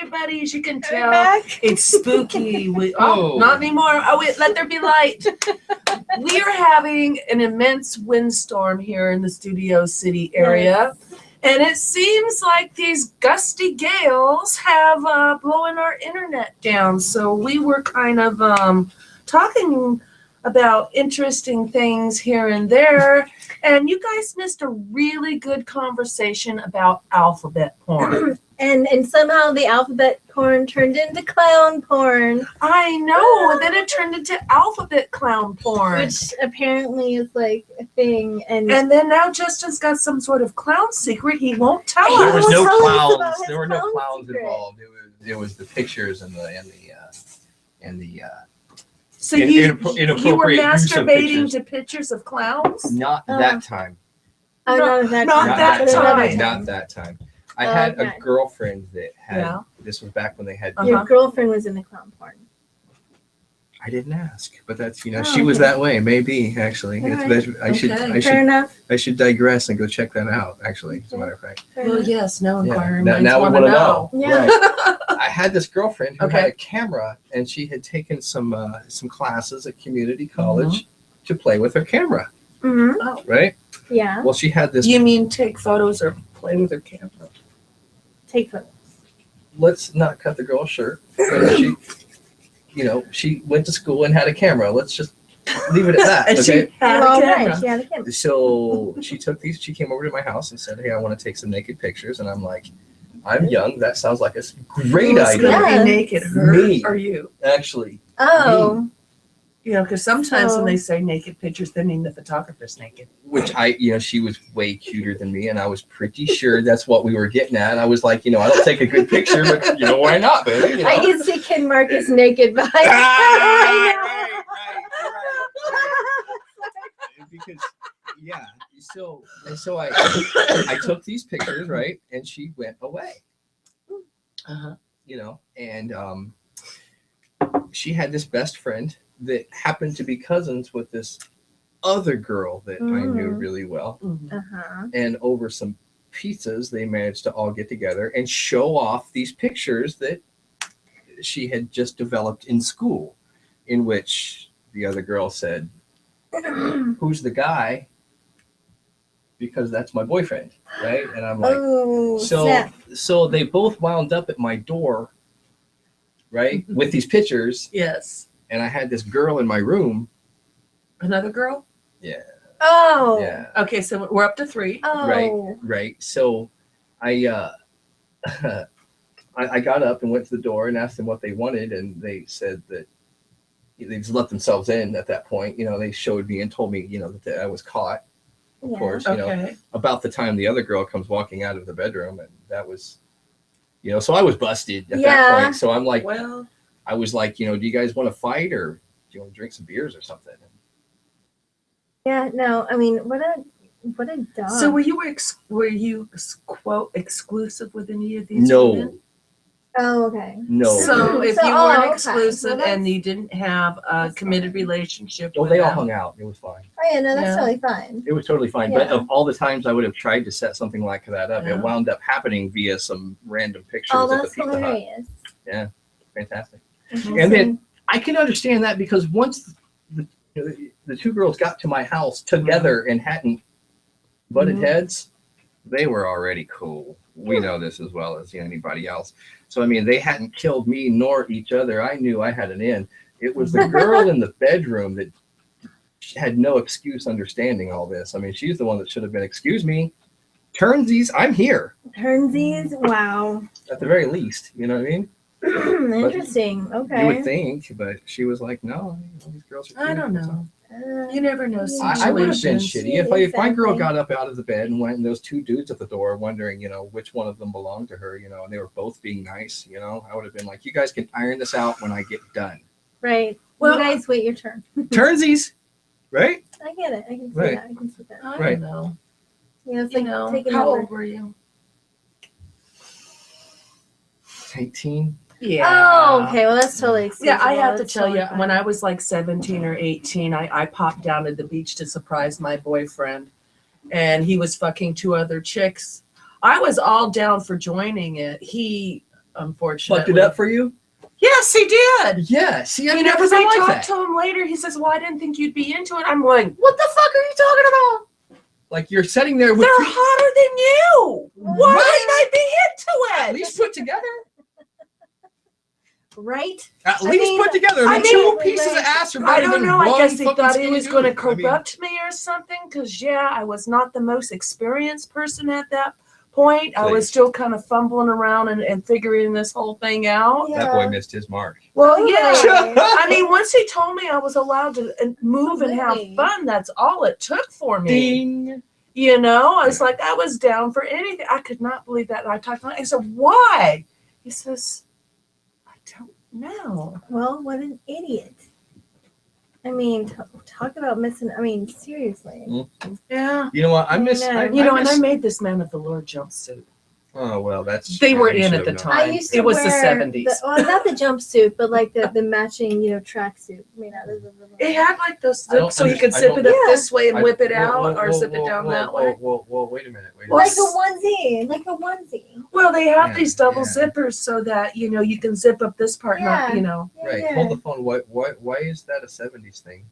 everybody. As you can tell, it's spooky. Not anymore. Oh, wait, let there be light. We are having an immense windstorm here in the Studio City area. Yes. And it seems like these gusty gales have blown our internet down. So we were kind of talking about interesting things here and there. And you guys missed a really good conversation about alphabet porn. And somehow the alphabet porn turned into clown porn. I know. And then it turned into alphabet clown porn. Which apparently is like a thing. And then now Justin's got some sort of clown secret he won't tell us. There was no clowns. There were no clowns involved. It was the pictures and the So you were masturbating to pictures of clowns? Not that time. Not that time. I had a girlfriend that had. This was back when they had. Your girlfriend was in the clown porn. I didn't ask, but that's she was that way. Maybe actually, I should digress and go check that out. Actually, as a matter of fact. Well, yes, no inquiry. Now we want to know. Yeah. Right. I had this girlfriend who had a camera, and she had taken some classes at community college to play with her camera. Mm-hmm. Oh. Right. Yeah. Well, she had this. You mean take photos or play with her camera? Take photos. Let's not cut the girl's shirt. She went to school and had a camera. Let's just leave it at that. And okay. She had a camera. So she took these. She came over to my house and said, "Hey, I want to take some naked pictures." And I'm like, "I'm young. That sounds like a great idea." Who's gonna be naked? Her or you? Actually. Oh. Me. Because sometimes when they say naked pictures, they mean the photographer's naked. Which she was way cuter than me, and I was pretty sure that's what we were getting at. I was like, I don't take a good picture, but why not, baby? I can see Ken Marcus naked behind. Right. Because so I took these pictures, right, and she went away. And she had this best friend that happened to be cousins with this other girl that I knew really well. And over some pizzas, they managed to all get together and show off these pictures that she had just developed in school, in which the other girl said, "Who's the guy? Because that's my boyfriend," right? And I'm like, so they both wound up at my door, right, with these pictures. Yes. And I had this girl in my room. Another girl? Yeah. Oh. Yeah. Okay, so we're up to 3. Oh. Right. So I I got up and went to the door and asked them what they wanted, and they said that they just let themselves in at that point. They showed me and told me, that I was caught. Of course, about the time the other girl comes walking out of the bedroom, and that was, so I was busted at that point. So I'm like, I was like, do you guys want to fight, or do you want to drink some beers or something? Yeah, no, I mean, what a dog. So were you quote exclusive with any of these No. women? Oh, okay. No. So if you weren't exclusive and you didn't have a committed relationship with they them. all hung out. It was fine. Oh, yeah, no, that's totally fine. It was totally fine. But of all the times I would have tried to set something like that up, it wound up happening via some random pictures of the Pizza hilarious. Hut. Yeah, fantastic. And then I can understand that, because once the two girls got to my house together and hadn't butted heads, they were already cool. We know this as well as anybody else. So, I mean, they hadn't killed me nor each other. I knew I had an in. It was the girl in the bedroom that had no excuse understanding all this. I mean, she's the one that should have been, "Excuse me, turnsies, I'm here." Turnsies? Wow. At the very least, you know what I mean? Interesting. Okay. You would think, but she was like, "No, these girls are cute." I don't know. You never know. I would have been shitty if my girl exactly. got up out of the bed and went, and those two dudes at the door wondering, which one of them belonged to her, and they were both being nice, I would have been like, "You guys can iron this out when I get done." Right. Well, you guys wait your turn. Turnsies, right? I get it. I can see Right. that. I can see that. I Right. don't know. Yeah, it's like taking how over. old were you? 18. Yeah. Oh, okay. Well, that's totally excusable. Yeah, I have to That's tell you, totally fine. when I was like 17 or 18, I popped down to the beach to surprise my boyfriend, and he was fucking 2 other chicks. I was all down for joining it. He unfortunately. Fucked it up for you? Yes, he did. Yeah. See, I You know, never because I like talked that. to him later. He says, "Well, I didn't think you'd be into it." I'm like, "What the fuck are you talking about? Like you're sitting there with They're hotter than you. Why wouldn't I be into at it?" least put together. Right? At I least mean- put together. I I mean, two mean, pieces of like, ass are I better don't than know. one I guess he fucking thought he skinny was going to dude. I mean, corrupt me or something. Because I was not the most experienced person at that point. I was Please. still kind of fumbling around and figuring this whole thing out. that boy missed his mark. Well, yeah. Totally. I mean, once he told me I was allowed to move and have Absolutely. fun, that's all it took for me. Ding. You know, I was Yeah. like, I was down for anything. I could not believe that. And I talked to him. I said, "Why?" He says, "I don't know." Well, what an idiot. I mean, talk about missing. I mean, seriously. Yeah. You know what? I I miss. know. I, You know, I and I miss, made this man a velour jumpsuit. Oh well, that's. They were you in should at the have time. known. I used to It was the wear 70s. well, not the jumpsuit, but like the matching, tracksuit made out of the. It had like those I don't zips so you could understand- zip I it up don't- this way and I- whip it whoa, out whoa, or whoa, zip it whoa, down whoa, that whoa, way. Whoa, wait a minute. Like a onesie, like a onesie. Well, they have Yeah, these double yeah. zippers so that, you can zip up this part, not, Yeah. Right, Yeah. hold the phone. Why is that a 70s thing?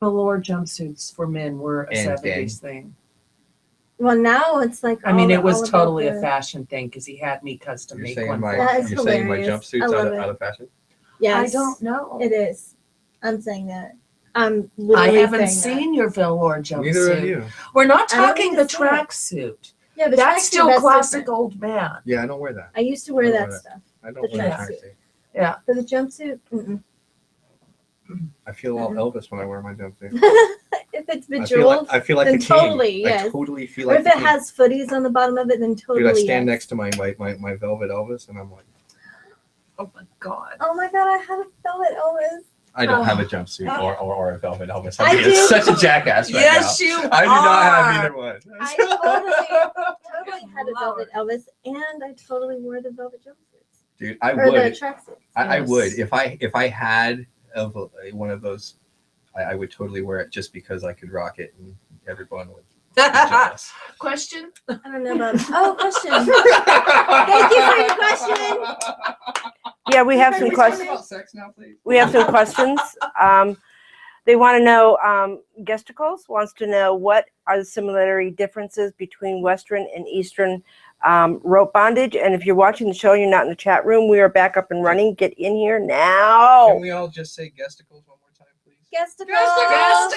Velour jumpsuits for men were a And 70s thing. Well, now it's like. I mean, all it was about totally a the- fashion thing because he had me custom You're make saying one. my for That him. is you're saying my hilarious. I jumpsuit's love out it. of fashion? Yes, I don't know. It is. I'm saying that. I'm I literally haven't saying seen your velour jumpsuit. Neither of you. We're not I don't talking need the to see it. tracksuit. that. Yeah, the That's tracksuit, still classic different. old man. Yeah, I don't wear that. I used to wear I that don't wear stuff. I don't The wear tracksuit. tracksuit. Yeah. For the jumpsuit, mm-mm. I feel all Mhm. Elvis when I wear my jumpsuit. If it's I bejeweled, feel like then the king. totally, I yes. totally feel or like if the it king. has footies on the bottom of it, then totally. Dude, I stand yes. next to my velvet Elvis, and I'm like, Oh my God. Oh my god, I have a velvet Elvis. I don't Oh. have a jumpsuit or a velvet Elvis. I I'm being do. such a jackass right Yes, now. you I do not have are. either one. I totally had a Lord. velvet Elvis, and I totally wore the velvet jumpsuits Dude, I or the would. tracksuits. I Yes. would if I had one of those. I would totally wear it just because I could rock it and everyone would be jealous. Question? I don't know about. Oh, question. Thank you for your question. Yeah, we have Can some we questions. talk about sex now, please? We have some questions. They want to know, Gesticles wants to know what are the similarity differences between Western and Eastern rope bondage. And if you're watching the show, you're not in the chat room, we are back up and running. Get in here Can now. we all just say gesticles one more time, please? Gesticles.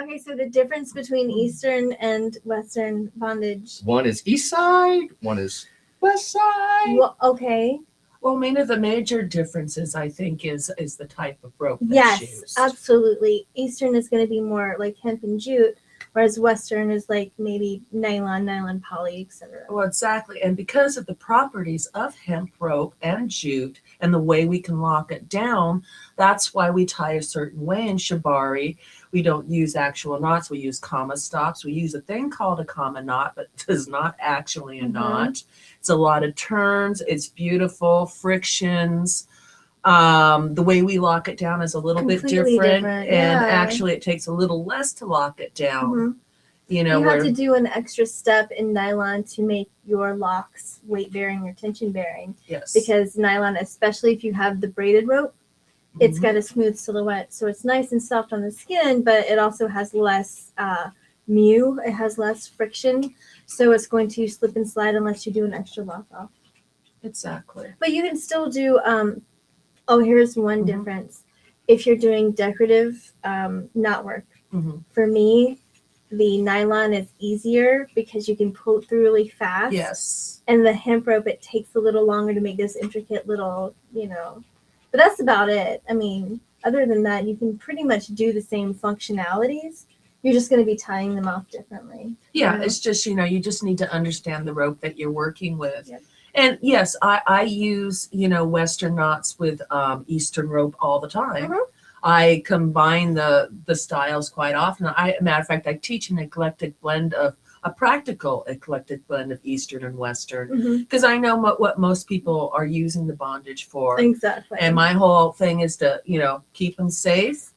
Okay, so the difference between Eastern and Western bondage. One is east side, one is west side. Well, okay. Well, I mean, the major differences, I think, is the type of rope that's Yes, used. absolutely. Eastern is going to be more like hemp and jute, whereas Western is like maybe nylon poly, etc. Well, exactly. And because of the properties of hemp rope and jute and the way we can lock it down, that's why we tie a certain way in shibari. We don't use actual knots. We use comma stops. We use a thing called a comma knot, but it is not actually a Mhm. knot. It's a lot of turns. It's beautiful, frictions. The way we lock it down is a little bit Completely different. different, And yeah. actually, it takes a little less to lock it down. Mhm. You know, You where have to do an extra step in nylon to make your locks weight bearing or tension bearing, yes. because nylon, especially if you have the braided rope, it's Mhm. got a smooth silhouette, so it's nice and soft on the skin, but it also has less it has less friction, so it's going to slip and slide unless you do an extra lock off. Exactly. But you can still do here's one Mhm. difference. If you're doing decorative knot work, Mhm. for me the nylon is easier because you can pull it through really fast. Yes. And the hemp rope, it takes a little longer to make this intricate little, but that's about it. I mean, other than that, you can pretty much do the same functionalities. You're just going to be tying them off differently. Yeah, Yeah. it's just, you just need to understand the rope that you're working with. Yep. And yes, I use, Western knots with Eastern rope all the time. Mhm. I combine the styles quite often. Matter of fact, I teach a practical eclectic blend of Eastern and Western, because I know what most people are using the bondage for. Exactly. And my whole thing is to, keep them safe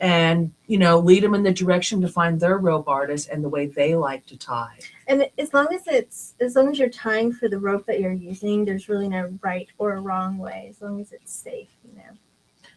and lead them in the direction to find their rope artist and the way they like to tie. And as long as you're tying for the rope that you're using, there's really no right or wrong way, as long as it's safe,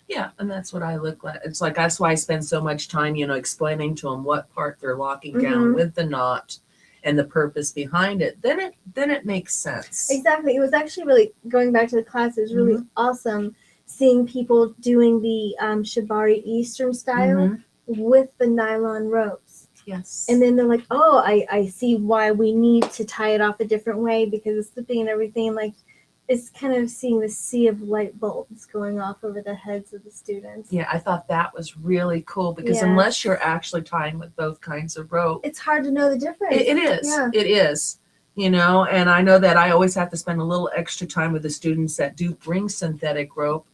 Yeah, and that's what I look like. It's like that's why I spend so much time, explaining to them what part they're locking down with the knot and the purpose behind it. Then it makes sense. Exactly. It was actually really, going back to the class, it was really awesome seeing people doing the shibari Eastern style with the nylon ropes. Yes. And then they're like, oh, I see why we need to tie it off a different way, because it's slipping and everything. Like, it's kind of seeing the sea of light bulbs going off over the heads of the students. Yeah, I thought that was really cool, because unless you're actually tying with both kinds of rope, it's hard to know the difference. It is. Yeah. It is. And I know that I always have to spend a little extra time with the students that do bring synthetic rope,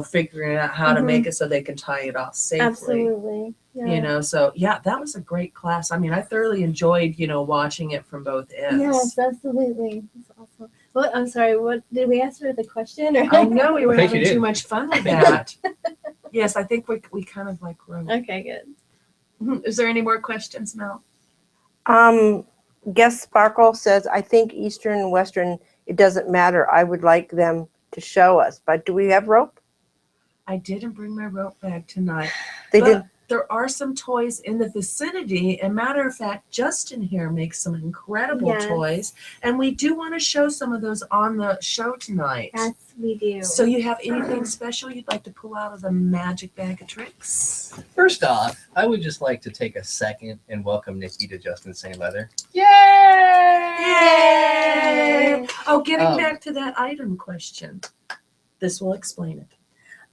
figuring out how to make it so they can tie it off safely. Absolutely. Yeah. So yeah, that was a great class. I mean, I thoroughly enjoyed, watching it from both ends. Yes, absolutely. That's awesome. Well, I'm sorry, what did we answer the question? Or? I know we were having too much fun with that. Yes, I think we kind of like wrote. Okay, good. Is there any more questions, Mel? Guest Sparkle says, I think Eastern and Western, it doesn't matter. I would like them to show us. But do we have rope? I didn't bring my rope bag tonight. They did. There are some toys in the vicinity. And matter of fact, Justin here makes some incredible toys. And we do want to show some of those on the show tonight. Yes, we do. So you have anything special you'd like to pull out of the magic bag of tricks? First off, I would just like to take a second and welcome Nikki to Justin Sayne Leather. Yay! Yay! Oh, getting back to that item question. This will explain it.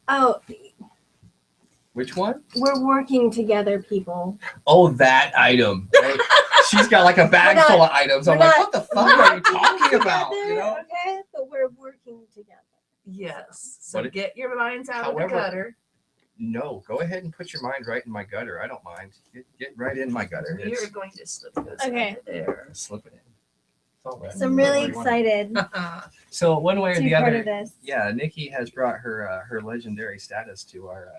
Oh, which one? We're working together, people. Oh, that item. Right? She's got like a bag full of items. I'm like, what the fuck are you talking about? Okay, but we're working together. Yes. So get your minds out of the gutter. No, go ahead and put your mind right in my gutter. I don't mind. Get right in my gutter. You're going to slip this there. Slip it in. Right. So I'm really excited. So one way or the other, yeah, Nikki has brought her her legendary status to our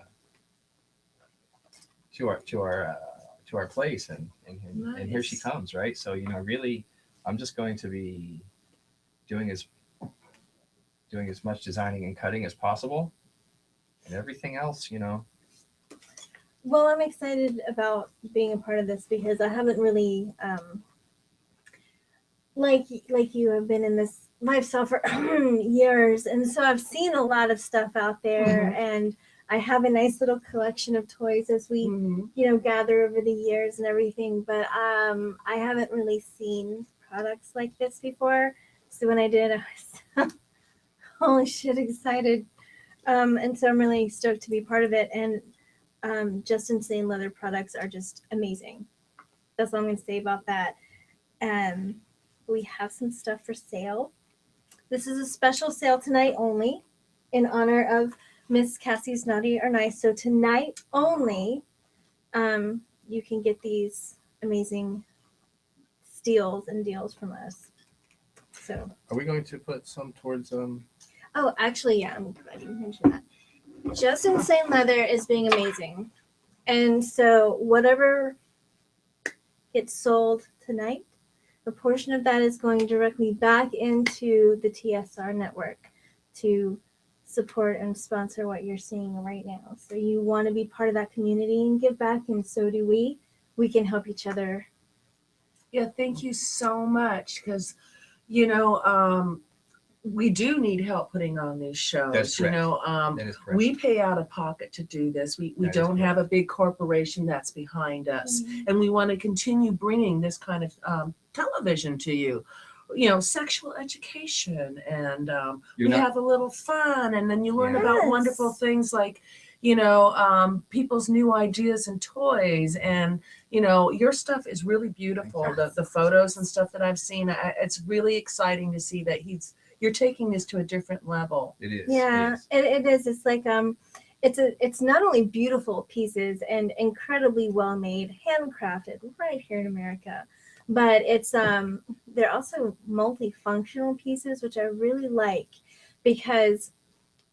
place, and here she comes, right? So really, I'm just going to be doing as much designing and cutting as possible, and everything else, Well, I'm excited about being a part of this because I haven't really like you have been in this lifestyle for years, and so I've seen a lot of stuff out there, and I have a nice little collection of toys as we gather over the years and everything, but I haven't really seen products like this before. So when I did, I was holy shit excited, and so I'm really stoked to be part of it. And Justin Sayne Leather products are just amazing. That's all I'm going to say about that. We have some stuff for sale. This is a special sale tonight only in honor of Miss Cassie's Naughty or Nice. So tonight only, you can get these amazing steals and deals from us. So are we going to put some towards Oh, actually, yeah, I'm glad you mentioned that. Justin Sayne Leather is being amazing. And so whatever gets sold tonight, a portion of that is going directly back into the TSR Network to support and sponsor what you're seeing right now. So you want to be part of that community and give back, and so do we. We can help each other. Yeah, thank you so much, because we do need help putting on these shows. That's correct. That is correct. We pay out of pocket to do this. We don't have a big corporation that's behind us, and we want to continue bringing this kind of television to you. Sexual education, and we have a little fun, and then you learn about wonderful things like people's new ideas and toys, and your stuff is really beautiful. The photos and stuff that I've seen, it's really exciting to see that you're taking this to a different level. It is. Yeah, it is. It's like it's not only beautiful pieces and incredibly well made, handcrafted right here in America, but it's they're also multifunctional pieces, which I really like, because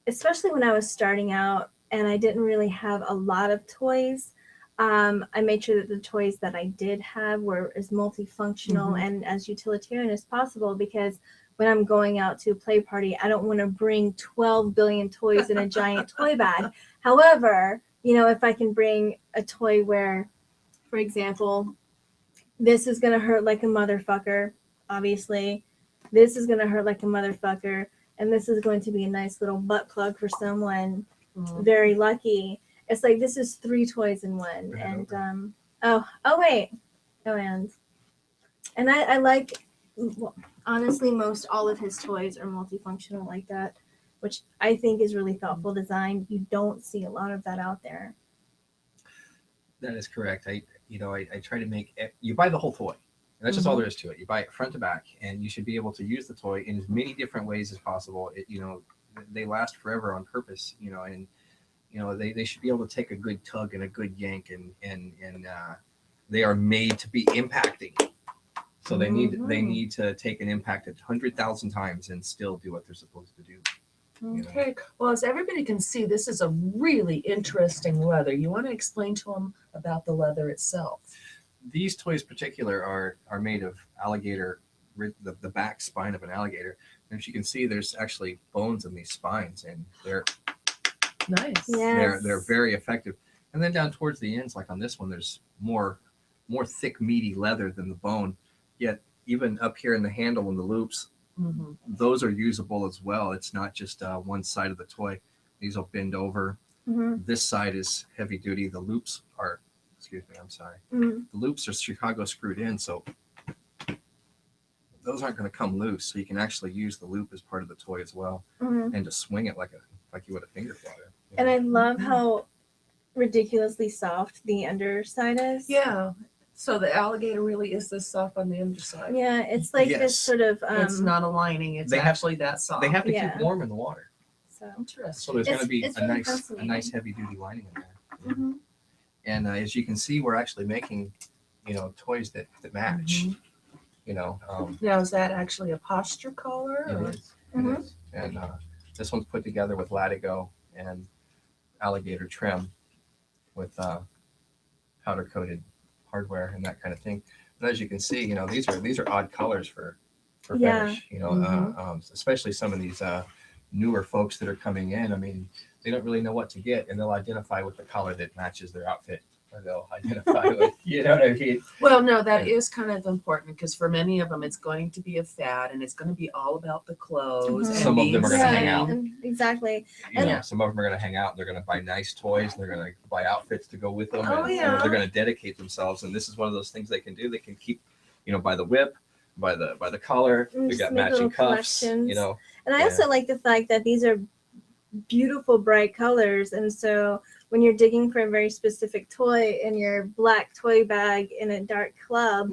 especially when I was starting out, and I didn't really have a lot of toys. I made sure that the toys that I did have were as multifunctional and as utilitarian as possible, because when I'm going out to a play party, I don't want to bring 12 billion toys in a giant toy bag. However, you know, if I can bring a toy where, for example, this is going to hurt like a motherfucker, obviously. This is going to hurt like a motherfucker. And this is going to be a nice little butt plug for someone very lucky. It's like, this is 3 toys in one. And, and I like, well, honestly, most all of his toys are multifunctional like that, which I think is really thoughtful design. You don't see a lot of that out there. That is correct. I try to make you buy the whole toy. And that's just all there is to it. You buy it front to back, and you should be able to use the toy in as many different ways as possible. They last forever on purpose. They should be able to take a good tug and a good yank, and they are made to be impacting. So they need to take an impact 100,000 times and still do what they're supposed to do. Okay. Well, as everybody can see, this is a really interesting leather. You want to explain to them about the leather itself? These toys in particular are made of alligator, the back spine of an alligator. And as you can see, there's actually bones in these spines, and they're nice. Yes. They're very effective. And then down towards the ends, like on this one, there's more thick, meaty leather than the bone. Yet even up here in the handle and the loops, those are usable as well. It's not just one side of the toy. These will bend over. This side is heavy duty. The loops are, the loops are Chicago screwed in, so those aren't going to come loose. So you can actually use the loop as part of the toy as well, and to swing it like you would a finger flutter. And I love how ridiculously soft the underside is. Yeah. So the alligator really is this soft on the underside. Yeah, it's like this sort of. It's not a lining. It's actually that soft. They have to keep warm in the water. So interesting. So there's going to be it's a nice heavy duty lining in there. And as you can see, we're actually making, toys that match. Now, is that actually a posture collar? It is. It is. And this one's put together with latigo and alligator trim with powder coated hardware and that kind of thing. But as you can see, these are odd colors for finish. Especially some of these newer folks that are coming in. I mean, they don't really know what to get, and they'll identify with the color that matches their outfit, or they'll identify with, what I mean? Well, no, that is kind of important, because for many of them, it's going to be a fad, and it's going to be all about the clothes. And some of them are going to hang out. Exactly. Some of them are going to hang out. They're going to buy nice toys. And they're going to buy outfits to go with them. Oh, and they're going to dedicate themselves. And this is one of those things they can do. They can keep, by the whip, by the collar. They got matching cuffs. And I also like the fact that these are beautiful, bright colors, and so when you're digging for a very specific toy in your black toy bag in a dark club,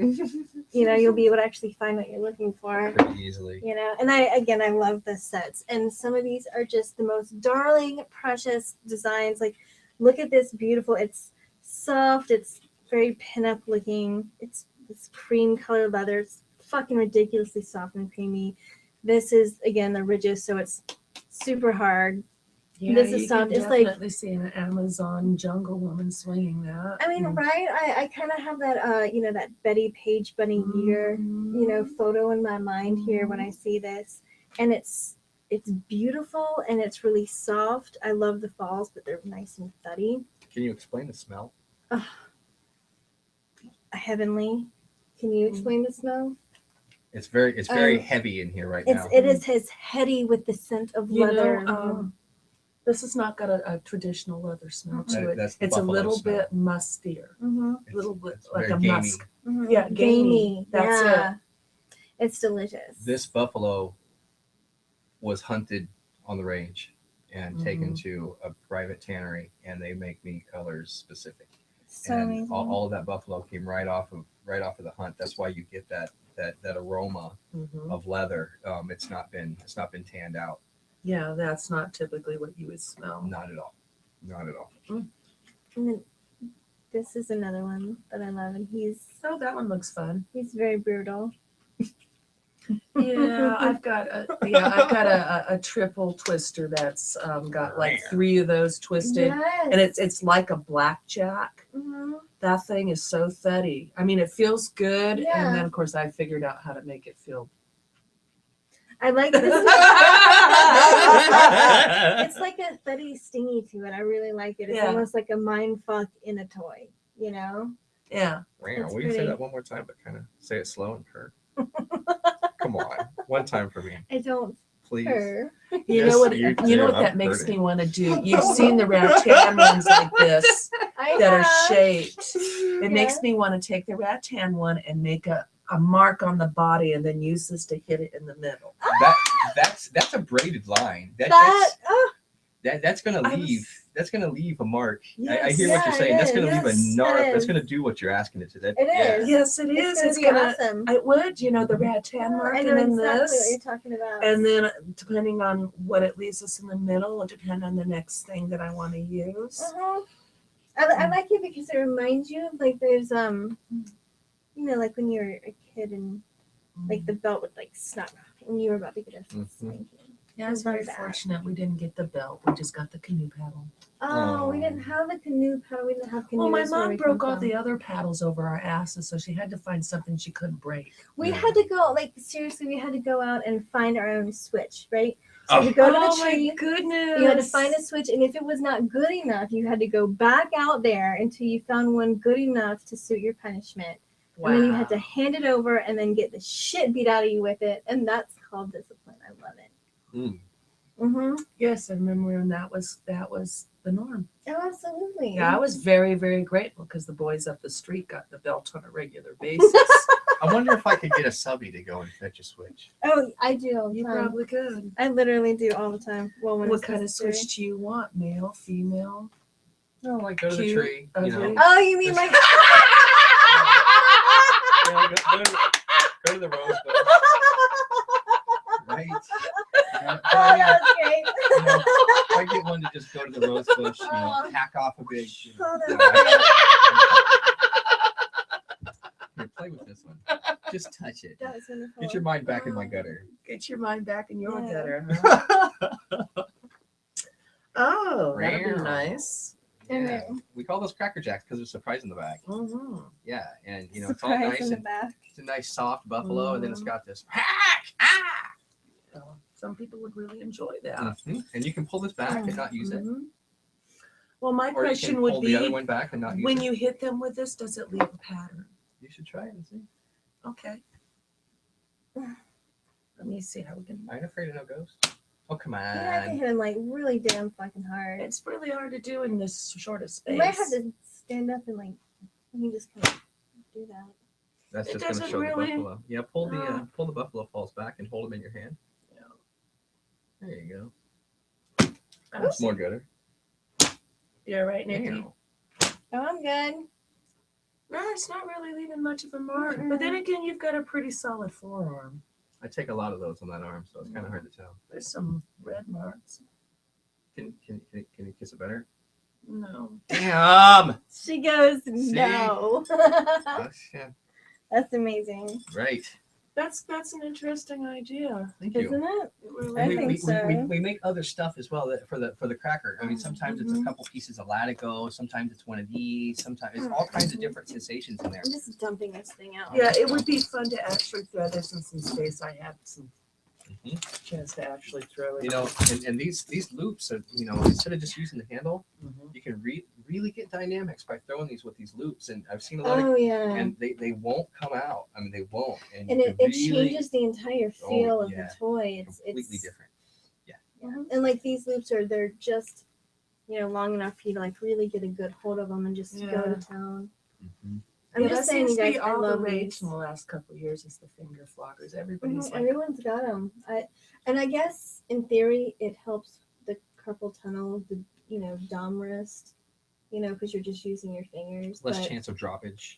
you'll be able to actually find what you're looking for pretty easily. And I love the sets, and some of these are just the most darling, precious designs. Like, look at this beautiful. It's soft. It's very pinup looking. It's this cream color leather. It's fucking ridiculously soft and creamy. This is again the ridges, so it's super hard. Yeah, this is soft. It's like definitely see an Amazon jungle woman swinging that. I mean, right? I kind of have that that Betty Page Bunny Yeager photo in my mind here when I see this, and it's beautiful and it's really soft. I love the falls, but they're nice and thuddy. Can you explain the smell? Heavenly. Can you explain the smell? It's very heavy in here right now. It is heady with the scent of leather. This has not got a traditional leather smell to it. It's a little bit mustier. Mm-hmm. A little bit like a gamey. musk. Mm-hmm. Yeah, gamey. That's it. It's delicious. This buffalo was hunted on the range and taken to a private tannery, and they make meat colors specific. So and amazing. all of that buffalo came right off of the hunt. That's why you get that aroma of leather. It's not been tanned out. Yeah, that's not typically what you would smell. Not at all. Not at all. And then this is another one that I love, and that one looks fun. He's very brutal. Yeah, I've got a triple twister that's got like 3 of those twisted, Yes. and it's like a blackjack. That thing is so thuddy. I mean, it feels good, Yeah. and then of course I figured out how to make it feel. I like this. It's like a thuddy stingy to it. I really like it. It's Yeah. almost like a mind fuck in a toy, you know? Yeah. Wow, will you say that one more time, but kind of say it slow and purr? Come on, one time for me, I don't please. purr. You know what? you You know do. what I'm that makes hurting. me want to do. You've seen the rattan ones like this that are shaped. It makes me want to take the rattan one and make a mark on the body, and then use this to hit it in the middle. That's a braided line. That's gonna leave. That's gonna leave a mark. I hear what you're saying. That's gonna leave a narc. That's gonna do what you're asking it to. It is. Yes, it is. It's gonna be awesome. I would, the rattan mark, I and know then exactly what this, you're talking about. and then depending on what it leaves us in the middle, will depend on the next thing that I want to use. I like it because it reminds you of like there's like when you were a kid and like the belt would like snap and you were about to get a spanking. Yeah, it's very fortunate we didn't get the belt. We just got the canoe paddle. Oh, we didn't have the canoe paddle. We didn't have canoes. Well, my where mom we broke come all from. the other paddles over our asses, so she had to find something she couldn't break. We had to go, like, seriously, we had to go out and find our own switch, right? So you go to the tree. My goodness. You had to find a switch, and if it was not good enough, you had to go back out there until you found one good enough to suit your punishment. Wow. And then you had to hand it over and then get the shit beat out of you with it, and that's called discipline. I love it. Yes, I remember when that was the norm. Oh, absolutely. Yeah, I was very, very grateful because the boys up the street got the belt on a regular basis. I wonder if I could get a subby to go and fetch a switch. Oh, I do all the You time. probably could. I literally do all the time. Well, when What it's kind of necessary. switch do you want? Male, female? No, like go to the Cute, tree. You know. ugly. Oh, you mean like? Yeah, go to the rose bush. Right. Oh, that was great. I get one to just go to the rose bush, hack off a big. Oh, that's Here, play with this one. Just touch it. That was wonderful. Get your mind back in my gutter. Get your mind back in your Yeah. gutter, huh? Oh, that'd be nice. Yeah. We call those Cracker Jacks because they're surprise in the back. Mm-hmm. Yeah, and it's all Surprise nice in the and back. it's a nice soft buffalo, and then it's got this. Some people would really enjoy that. And you can pull this back and not use it. Well, my Or you question can would pull be, the other one back and not use when it. you hit them with this, does it leave a pattern? You should try it and see. Okay. Let me see how we can. I ain't afraid of no ghost. Oh, come You have to on. hit him like really damn fucking hard. It's really hard to do in this short of space. You might have to stand up and like you just kind of do that. That's It just going to doesn't show really- the buffalo. Yeah, pull the buffalo falls back and hold them in your hand. Yeah. There you go. Oh, That's more gooder. You're right, Nikki. Damn. Oh, I'm good. No, it's not really leaving much of a mark. But then again, you've got a pretty solid forearm. I take a lot of those on that arm, so it's kind of hard to tell. There's some red marks. Can you kiss it better? No. Damn. She goes, no. Oh shit. That's amazing. Right. That's an interesting idea. Thank you. Isn't it? It really I we, think we, so. we make other stuff as well for the cracker. I mean, sometimes it's a couple pieces of latigo, sometimes it's one of these, sometimes it's all kinds of different sensations in there. I'm just dumping this thing out. Yeah, it would be fun to actually throw this in some space. I have some chance to actually throw it. You know, and these loops are, instead of just using the handle, you can really get dynamics by throwing these with these loops. And I've seen a lot of, and they won't come out. I mean, they won't. And it really, changes the entire feel of the toy. Completely different. Yeah. And like these loops they're just, long enough for you to like really get a good hold of them and just go to town. I'm just saying, you guys, I all the love rage these. in the last couple of years is the finger floggers. Everybody's like, Everyone's got them. I guess in theory it helps the carpal tunnel, the dom wrist, because you're just using your fingers. Less chance of droppage.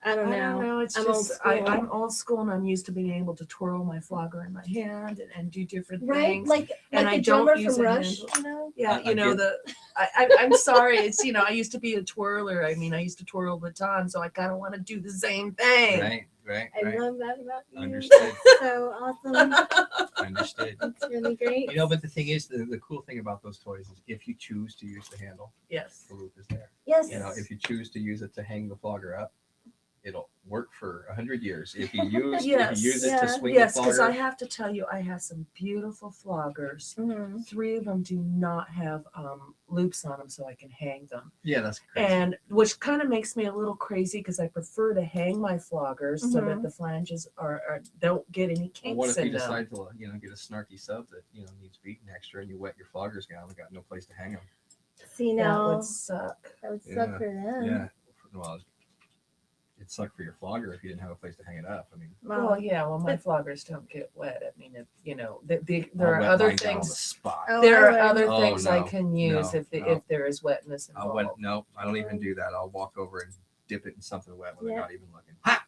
I don't know. It's I'm just old school. I'm old school and I'm used to being able to twirl my flogger in my hand and do different Right, things. like and I the don't drummer use from a Rush, handle. Yeah, I'm sorry. It's I used to be a twirler. I mean, I used to twirl baton, so I kind of want to do the same thing. Right. I love that about you. Understood. So awesome. Understood. It's really great. You know, but the thing is, the cool thing about those toys is if you choose to use the handle, Yes. the loop is there. Yes. You know, if you choose to use it to hang the flogger up, it'll work for 100 years. If you use Yes. if you use it Yeah. to swing Yes, the because I flogger, have to tell you, I have some beautiful floggers. Mhm. 3 of them do not have loops on them, so I can hang them. yeah, that's crazy. And which kind of makes me a little crazy because I prefer to hang my floggers so that Mhm. the flanges are don't get any Well, kinks what if in you them. decide to, get a snarky sub that needs beating extra, and you wet your floggers down and got no place to hang them? See That now, would suck. that would suck Yeah. for them. Yeah. Well, it'd suck for your flogger if you didn't have a place to hang it up. I mean, Well, yeah. Well, my but- floggers don't get wet. I mean, there I'll are wet other mine down on the things. spot. Oh, There I are would. other Oh, things I no, can use no, if no. there is wetness involved. No, I don't even do that. I'll walk over and dip it in something wet when Yeah. they're not even looking. Ha!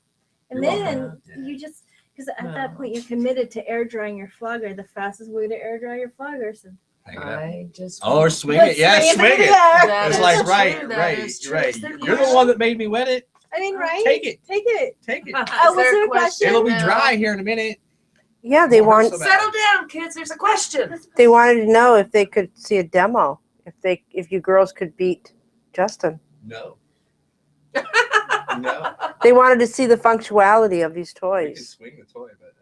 And You're then welcome. Yeah. you just, because at that No. point you're committed to air drying your flogger. The fastest way to air dry your flogger. So Hang it up. I just Or swing Just it. Yeah, swing it swing through it. the air. That It's is like, true, right. that is true. You're It's the one that made me wet it. I mean, right? Take it. Take it. Take it. Is was there a question? It'll be now? dry here in a minute. Yeah, they Won't hurt want so bad. Settle down, kids. There's a question. they wanted to know if they could see a demo, if you girls could beat Justin. No. No. They wanted to see the functionality of these We can toys. swing the toy, but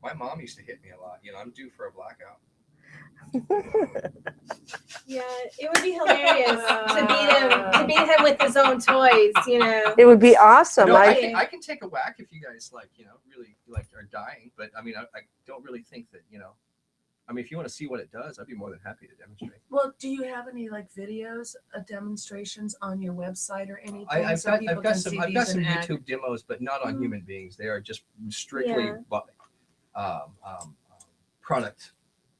my mom used to hit me a lot. I'm due for a blackout. Yeah, it would be hilarious to beat him with his own toys. It would be awesome. No, I, I can take a whack if you guys really are dying. But I mean, I don't really think that I mean, if you want to see what it does, I'd be more than happy to demonstrate. Well, do you have any videos of demonstrations on your website or anything? I've so got people can see I've got these some in act? YouTube demos, but not on Mhm. human beings. They are just strictly Yeah. product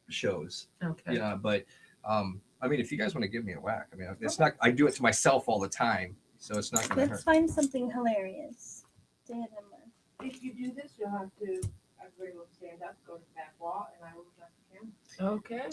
shows. Okay. Yeah, but I mean, if you guys want to give me a whack, I mean, it's not. I do it to myself all the time, so it's not going to Let's hurt. find something hilarious to hit him with. If you do this, you'll have to, everybody will stand up, go to the back wall, and I will adjust the camera. Okay.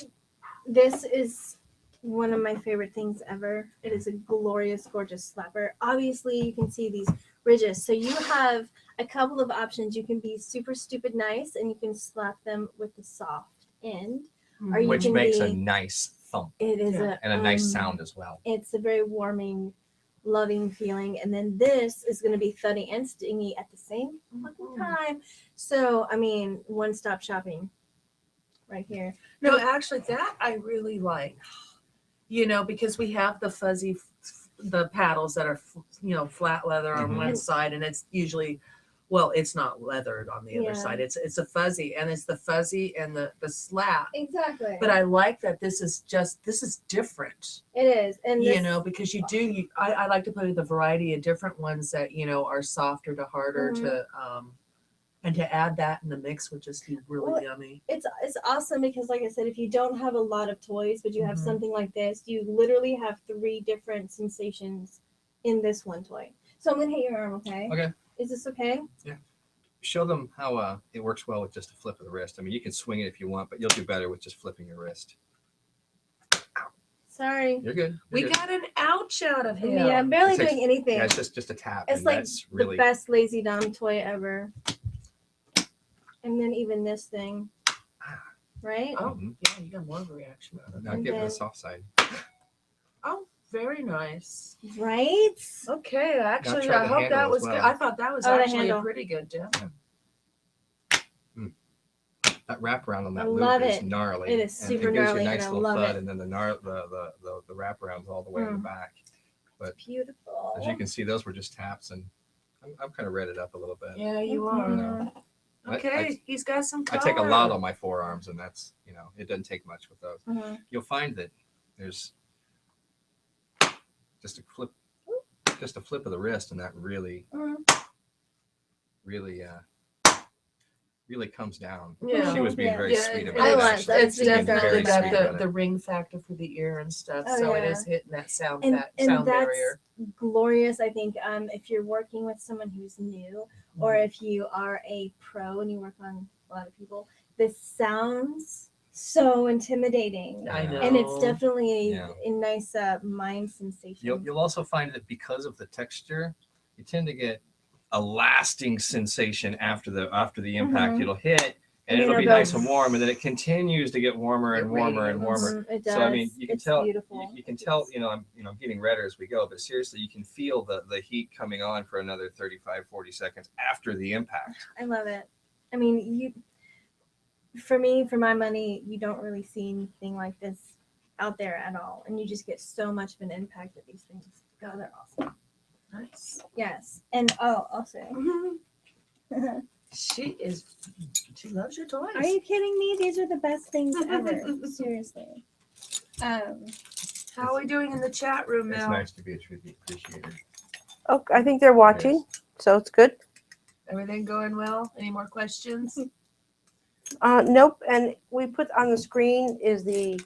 This is one of my favorite things ever. It is a glorious, gorgeous slapper. Obviously, you can see these ridges. So you have a couple of options. You can be super stupid nice, and you can slap them with the soft end. Or you Which can makes be, a nice thump It is Yeah. and a nice sound as well. It's a very warming, loving feeling. And then this is going to be thuddy and stingy at the same fucking time. So, I mean, one-stop shopping right here. No, actually, that I really like. Because we have the fuzzy, the paddles that are, flat leather on Mhm. one side, and it's usually, well, it's not leathered on the Yeah. other side. It's a fuzzy, and it's the fuzzy and the slap. Exactly. But I like that this is different. It is. And this, Because I like to put the variety of different ones that are softer to harder to and to add that in the mix would just be really Well, yummy. it's awesome because, like I said, if you don't have a lot of toys, but you have Mhm. something like this, you literally have 3 different sensations in this one toy. So I'm gonna hit your arm, okay? Okay. Is this okay? Show them how it works well with just a flip of the wrist. I mean, you can swing it if you want, but you'll do better with just flipping your wrist. Sorry. You're good. We You're good. got an ouch out of him. Yeah, I'm barely It takes- doing anything. Yeah, it's just a tap. It's and like that's really the best lazy dom toy ever. And then even this thing, right? Oh, Mhm. yeah, you got more of a reaction out of it. Now give it then- a soft side. Oh, very nice. Right? Okay, actually, try I the hope handle that as was good. well. I thought that was Oh, the actually a handle. pretty good demo. That wraparound on that I loop love is it. gnarly. It is and super it gives gnarly, you a and nice I little love thud, it. and then the wraparound's all the way in the back. Beautiful. As you can see, those were just taps, and I'm kind of redded up a little bit. Yeah, you Mhm. are. know. Okay, he's got some I color. take a lot on my forearms, and that's it doesn't take much with those. Mhm. You'll find that there's just a flip of the wrist, and that really really comes down. Yeah. She was being Yeah. very Yeah, sweet and about it. was. Actually. It's She was being definitely very got sweet about the it. ring factor for the ear and stuff, Oh, so it yeah. is hitting that sound And sound that's barrier. glorious. I think if you're working with someone who's new, or if you are a pro and you work on a lot of people, this sounds so intimidating. I know. And it's definitely Yeah. a nice mind sensation. You'll also find that because of the texture, you tend to get a lasting sensation after the impact. It'll hit. And And it'll be it'll go- nice and warm, and then it continues to get warmer and warmer and warmer. It does. So I mean, you can It's tell. beautiful. You can tell. I'm getting redder as we go, but seriously, you can feel the heat coming on for another 35, 40 seconds after the impact. I love it. I mean, for my money, you don't really see anything like this out there at all, and you just get so much of an impact with these things. God, they're awesome. Nice. Yes, and also. She loves your toys. Are you kidding me? These are the best things ever. Seriously. How are we doing in the chat room It's now? nice to be a truly appreciated. Oh, I think they're watching, so it's good. Everything going well? Any more questions? Nope. And we put on the screen is the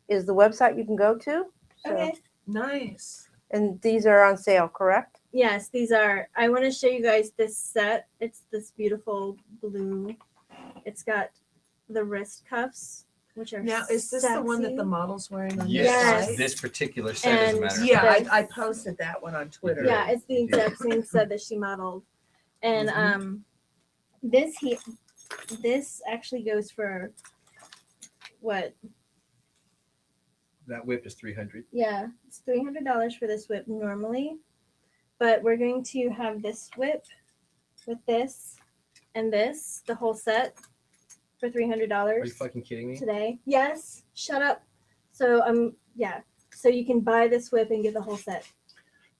website you can go to. So, Okay. Nice. And these are on sale, correct? Yes, these are. I want to show you guys this set. It's this beautiful blue. It's got the wrist cuffs, which are Now, is this the one that sexy. the model's wearing on Yes, Yes. your site? this particular set, as a And- matter of Yeah, fact. I posted that one on Twitter. Yeah, it's the exact same set that she modeled, and this actually goes for what? That whip is $300. Yeah, it's $300 for this whip normally, but we're going to have this whip with this and this, the whole set, for $300 Are you fucking kidding me? today. Yes, shut up. So so you can buy this whip and get the whole set.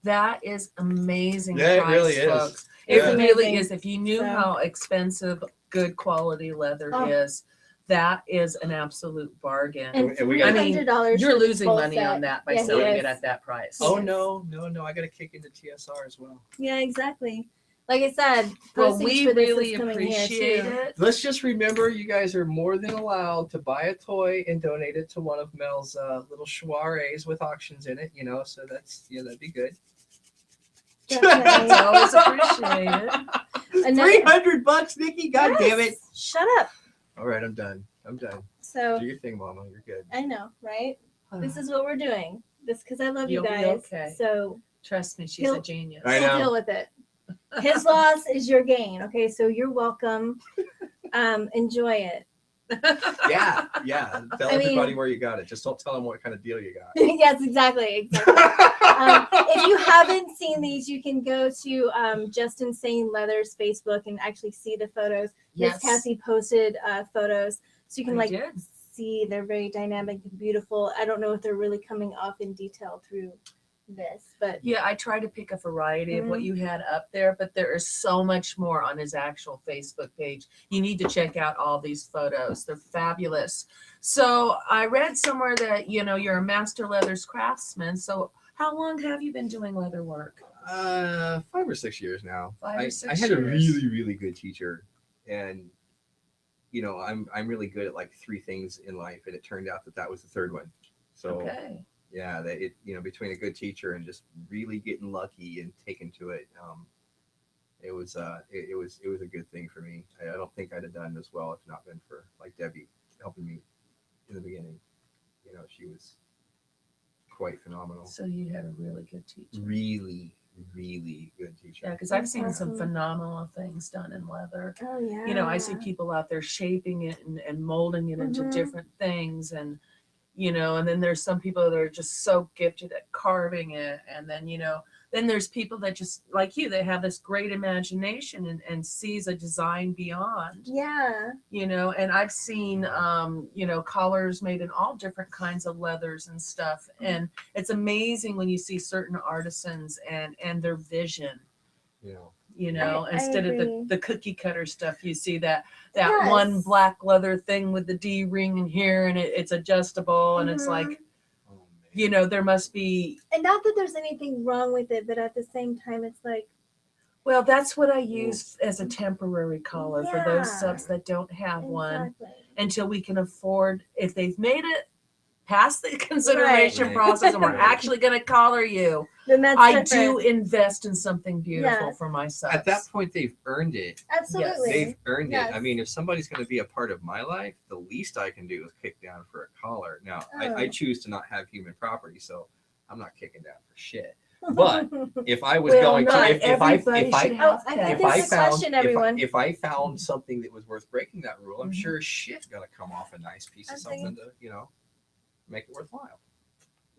That is amazing Yeah, it price, really is. folks. It's It really amazing. is. If you knew So- how expensive good quality leather Oh. is, that is an absolute bargain. And And we got- $300. You're for this losing whole money set. on that by Yeah, he selling is. it at that price. Oh Yes. no! I got to kick into TSR as well. Yeah, exactly. Like I said, Well, postage we for this really is coming appreciate here too. it. Let's just remember, you guys are more than allowed to buy a toy and donate it to one of Mel's little soirees with auctions in it. So that'd be good. Definitely. It's always appreciated. Another- $300, Nikki. God damn it! Yes, shut up. All right, I'm done. So Do your thing, Mama. You're good. I know, right? This is what we're doing. This because I love You'll you be guys. okay. So Trust me, she's a He'll- genius. I we'll know. deal with it. His loss is your gain. Okay, so you're welcome. Enjoy it. Yeah. Tell I mean- everybody where you got it. Just don't tell them what kind of deal you got. Yes, exactly. If you haven't seen these, you can go to Justin Sayne Leather's Facebook and actually see the photos. Miss Yes. Cassie posted photos, so you can I did. see they're very dynamic and beautiful. I don't know if they're really coming off in detail through this, but Yeah, I try to pick a variety of what you had up there, but there is so much more on his actual Facebook page. You need to check out all these photos. They're fabulous. So I read somewhere that, you're a master leathers craftsman. So how long have you been doing leather work? 5 or 6 years now. 5 or 6 I had a years. really, really good teacher, and I'm really good at like 3 things in life, and it turned out that was the third one. So Okay. yeah, between a good teacher and just really getting lucky and taking to it, it was a good thing for me. I don't think I'd have done as well if not been for like Debbie helping me in the beginning. She was quite phenomenal. So you had a really good teacher. Really, really good teacher. Yeah, because I've That's seen some awesome. phenomenal things done in leather. oh yeah, I see people out there shaping it and molding it into Mhm. different things. And then there's some people that are just so gifted at carving it. And then, then there's people that just like you, they have this great imagination and sees a design beyond, Yeah, and I've seen, collars made in all different kinds of leathers and stuff. And it's amazing when you see certain artisans and their vision. I Instead of agree. the cookie cutter stuff, you see that Yes. one black leather thing with the D ring in here, and it's adjustable, and it's Mhm. like, Oh, man. there must be. and not that there's anything wrong with it, but at the same time, it's like Well, that's what I use as a temporary collar for those Yeah. subs that don't have one exactly. until we can afford. If they've made it past the consideration Right. process, and we're Right. actually going to collar you, Then that's I different. do invest in something beautiful Yes. for my subs. At that point, they've earned it. Absolutely. They've earned it. I Yes. mean, if somebody's going to be a part of my life, the least I can do is kick down for a collar. Now, I Oh. choose to not have human property, so I'm not kicking down for shit. But if I was Well, going to, not if everybody should I have I that. think if I there's a found question, everyone. if I found something that was worth breaking that rule, I'm Mhm. sure as shit gonna come off a nice piece of I'm thinking- something to make it worthwhile.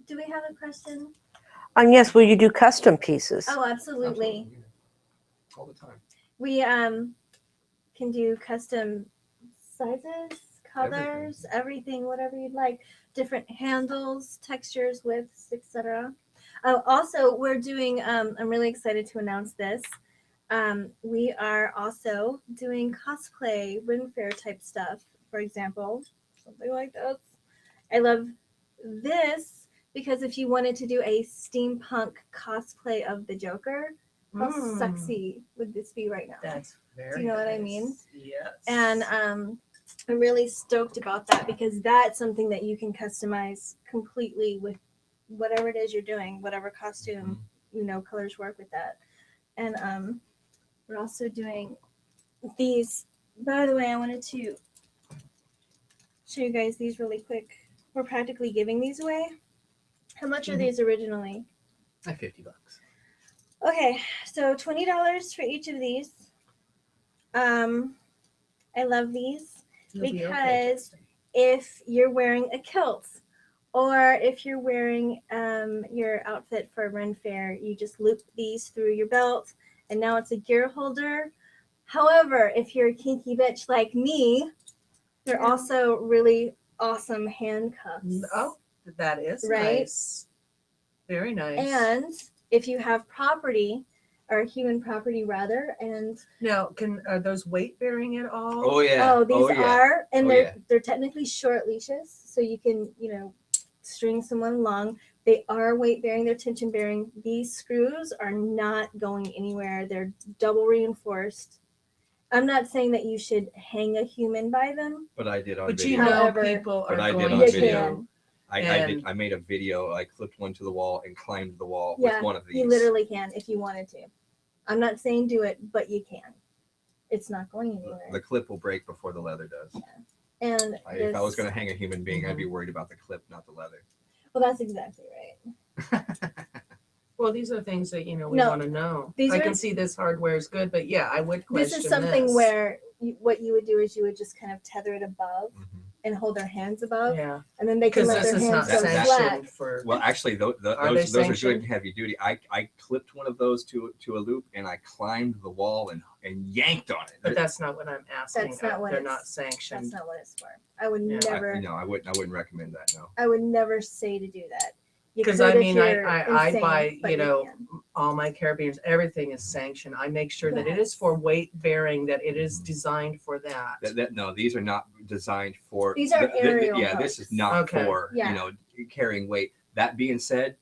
Do we have a question? And yes, will you do custom pieces? Oh, absolutely. Yeah. All the time. We can do custom sizes, colors, everything, whatever you'd like. Different handles, textures, widths, etc. Oh, also, we're doing. I'm really excited to announce this. We are also doing cosplay, Ren Fair type stuff. For example, something like this. I love this because if you wanted to do a steampunk cosplay of the Joker, how sexy would this be right now? That's very Do you know what I nice. mean? Yes. And I'm really stoked about that because that's something that you can customize completely with whatever it is you're doing, whatever costume, colors work with that. And we're also doing these. By the way, I wanted to show you guys these really quick. We're practically giving these away. How much are these originally? Like $50. Okay, so $20 for each of these. I love these You'll be okay, because Justin. if you're wearing a kilt or if you're wearing your outfit for a Ren Fair, you just loop these through your belt and now it's a gear holder. However, if you're a kinky bitch like me, they're also really awesome handcuffs. Oh, that is Right? nice. Very nice. And if you have property, or human property rather, and now, are those weight bearing at all? Oh yeah. these are, and Oh, they're technically short leashes, so you can string someone along. They are weight bearing, they're tension bearing. These screws are not going anywhere. They're double reinforced. I'm not saying that you should hang a human by them. But I did on But video. you know, However, people are But I did going on You to. video. can. I made a video. I clipped one to the wall and climbed the wall Yeah, with one of these. you literally can if you wanted to. I'm not saying do it, but you can. It's not going anywhere. The clip will break before the leather does. And If I was going to hang a human being, I'd be worried about the clip, not the leather. well, that's exactly right. Well, these are things that we No, want to know. these I are- can see this hardware is good, but yeah, I would question This is something this. where what you would do is you would just kind of tether it above Mhm. and hold their hands above, Yeah, and then they can because let this their is not hands go That's flat. sanctioned for. Well, actually, Are they those are good sanctioned? and heavy duty. I clipped one of those to a loop and I climbed the wall and yanked on it. But that's not what I'm asking. That's not what They're it's- not That's sanctioned. not what it's for. I would Yeah. never. I wouldn't recommend that. No. I would never say to do that. You Because could I if mean, you're I insane, buy, but you can. all my carabiners, everything is sanctioned. I make sure that it Yes. is for weight bearing, that it is Mhm. designed for that. No, these are not designed for. These are aerial Yeah, this is hooks. not Okay. for Yeah. carrying weight. That being said,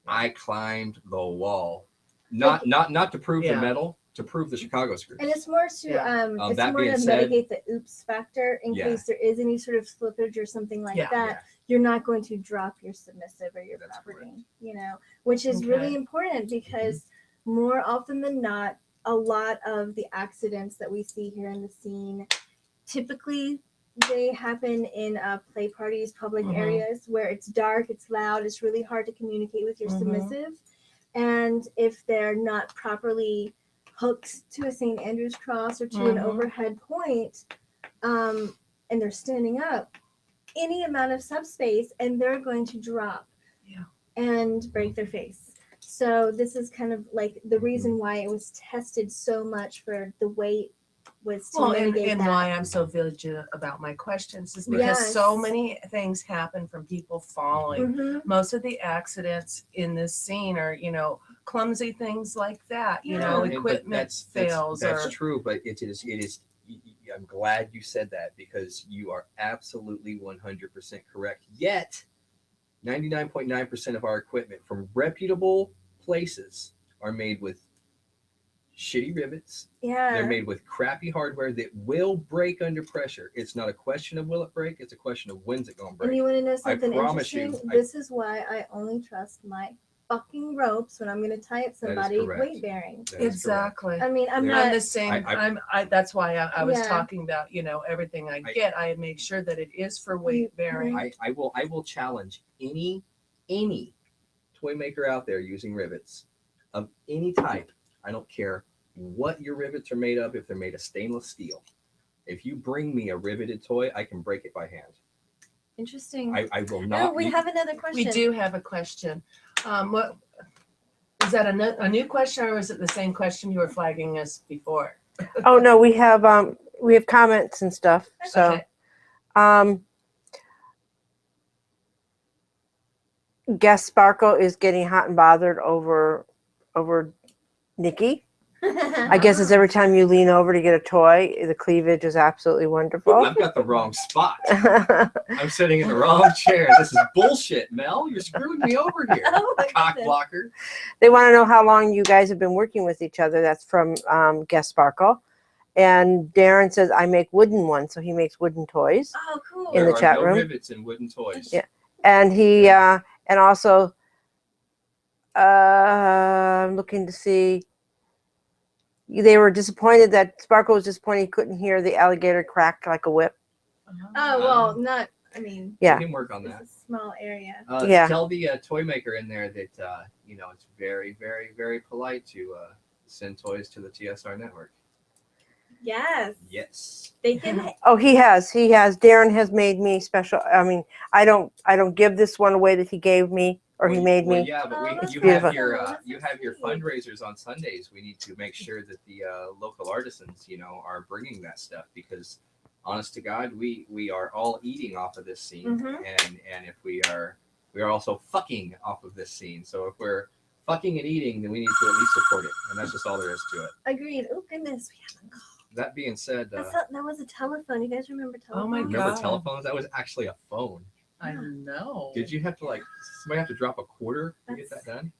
I climbed the wall, not to prove the Yeah. metal, to prove the Chicago screws. And it's more to Yeah. it's That more being to said- mitigate the oops factor in Yeah. case there is any sort of slippage or something like Yeah. that. You're not going to drop your submissive or your That's property, which is really Okay. important because more often than not, a lot of the accidents that we see here in the scene, typically they happen in play parties, public Mhm. areas where it's dark, it's loud, it's really hard to communicate with your Mhm. submissive. And if they're not properly hooked to a St. Andrew's cross or to an Mhm. overhead point, and they're standing up, any amount of subspace, and they're going to drop Yeah. and break their face. So this is kind of like the reason why it was tested so much for the weight was to Well, and mitigate that. why I'm so vigilant about my questions is because so Yes. many things happen from people falling. Mhm. Most of the accidents in this scene are, clumsy things like that. Yeah. But Equipment fails. That's or true, but it is. I'm glad you said that because you are absolutely 100% correct. Yet, 99.9% of our equipment from reputable places are made with shitty rivets. Yeah. They're made with crappy hardware that will break under pressure. It's not a question of will it break, it's a question of when's it going to break. And you want to know something promise you, interesting? I- This is why I only trust my fucking ropes when I'm going to tie up somebody correct. weight bearing. That is correct. exactly. I mean, I'm Yeah. not. I'm the same. I- That's why I was Yeah. talking about, everything I get. I make sure that it is for weight bearing. I will challenge any toy maker out there using rivets of any type, I don't care what your rivets are made of, if they're made of stainless steel. If you bring me a riveted toy, I can break it by hand. Interesting. I will not. Oh, we have another question. We do have a question. What is that a new question, or is it the same question you were flagging us before? Oh no, we have comments and stuff. So, Okay. Guest Sparkle is getting hot and bothered over Nikki. I guess it's every time you lean over to get a toy, the cleavage is absolutely wonderful. I've got the wrong spot. I'm sitting in the wrong chair. This is bullshit, Mel. You're screwing me over here. Oh my Cock goodness. blocker. They want to know how long you guys have been working with each other. That's from Guest Sparkle. And Darren says, I make wooden ones. So he makes wooden toys. Oh, cool. In the There chat are no room. rivets in wooden toys. Yeah. And he, and also, I'm looking to see, they were disappointed that Sparkle was disappointed he couldn't hear the alligator crack like a whip. Oh, well, not, I mean, Yeah. We can work on it's that. a small area. Yeah. Tell the toy maker in there that it's very, very, very polite to send toys to the TSR network. Yes. Yes. They can. Oh, he has. Darren has made me special. I mean, I don't give this one away that he gave me or he made me. Yeah, but Oh, that's you beautiful. have your That's you so have your sweet. fundraisers on Sundays. We need to make sure that the local artisans, are bringing that stuff, because honest to God, we are all eating off of this scene, Mhm. and if we are also fucking off of this scene. So if we're fucking and eating, then we need to at least support it, and that's just all there is to it. Agreed. Oh, goodness. We have a call. That being said, That was a telephone. You guys remember telephone? Oh my remember God. telephones? That was actually a phone. I know. Did you have to somebody have to drop a quarter to get that done?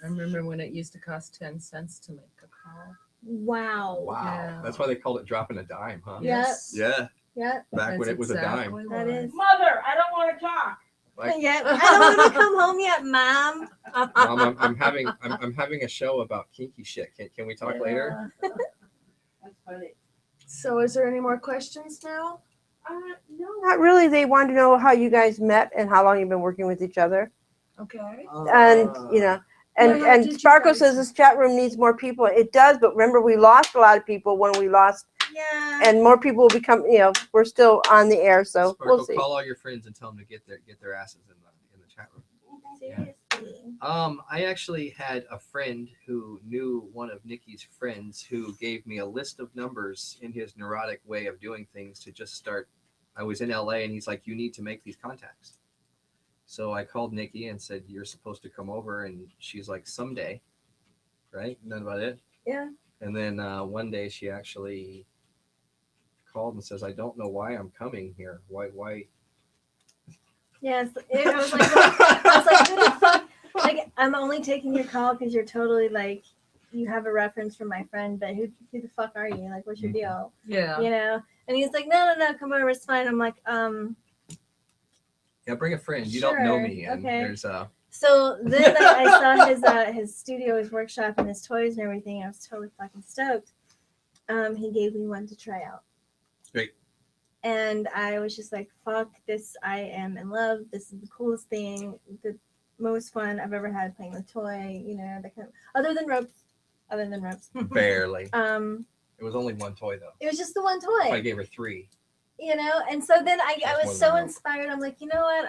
I remember when it used to cost 10 cents to make a call. Wow. Wow, Yeah. that's why they called it dropping a dime, huh? Yeah. Yes. Yeah, Yeah. back when it was a dime. exactly That why. is. Mother, I don't want to talk. Like, Yeah. I don't want to come home yet, Mom. Mom, I'm having a show about kinky shit. Can we talk later? That's funny. So is there any more questions now? No. Not really. They wanted to know how you guys met and how long you've been working with each other. Okay. And and Well, how did you Sparkle guys- says this chat room needs more people. It does, but remember we lost a lot of people when we lost, Yeah. and more people will become. We're still on the air, so Sparkle, we'll see. call all your friends and tell them to get their asses in the chat room. Seriously. I actually had a friend who knew one of Nikki's friends who gave me a list of numbers in his neurotic way of doing things to just start. I was in LA and he's like, you need to make these contacts. So I called Nikki and said, you're supposed to come over. And she's like, someday. Right? And that's about it. Yeah. And then one day she actually called and says, I don't know why I'm coming here. Why? Yes. I was like, who the fuck? Like, I'm only taking your call because you're totally like, you have a reference from my friend, but who the fuck are you? Like, what's your deal? Yeah. You know? And he's like, no, come over, it's fine. I'm like, Yeah, bring a friend. You don't know Sure, me. And okay. there's So then I saw his studio, his workshop, and his toys and everything. I was totally fucking stoked. He gave me one to try out. Great. And I was just like, fuck this, I am in love. This is the coolest thing, the most fun I've ever had playing with toy, that kind of, other than ropes. barely. It It was only one toy though. was just the one I toy, gave her 3. and so then I That's more was so than inspired. I'm like, you know what?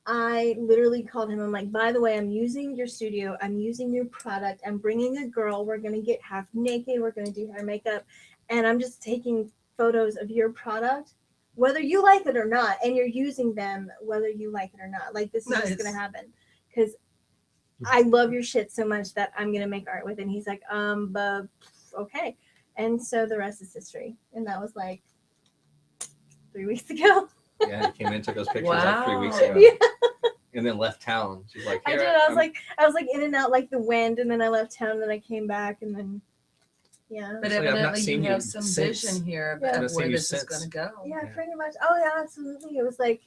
I literally called him. I'm like, by the way, I'm using your studio. I'm using your product. I'm bringing a girl. We're going to get half naked. We're going to do hair and makeup. And I'm just taking photos of your product, whether you like it or not. And you're using them, whether you like it or not. Like, this is Nice. just going to happen. Because I love your shit so much that I'm going to make art with it. And he's like, but okay. And so the rest is history. And that was like 3 weeks ago. Yeah, he came in, took those pictures like 3 weeks Wow. ago. Yeah. And then left town. She's like, I "Here, did. I was like in and out like the wind, and then I left town, and then I came back, and then yeah. But Actually, I've not evidently seen you you have some since. vision here Yeah. of Haven't seen where you this is since. going to go. Yeah, Yeah. pretty much. Oh yeah, absolutely. It was like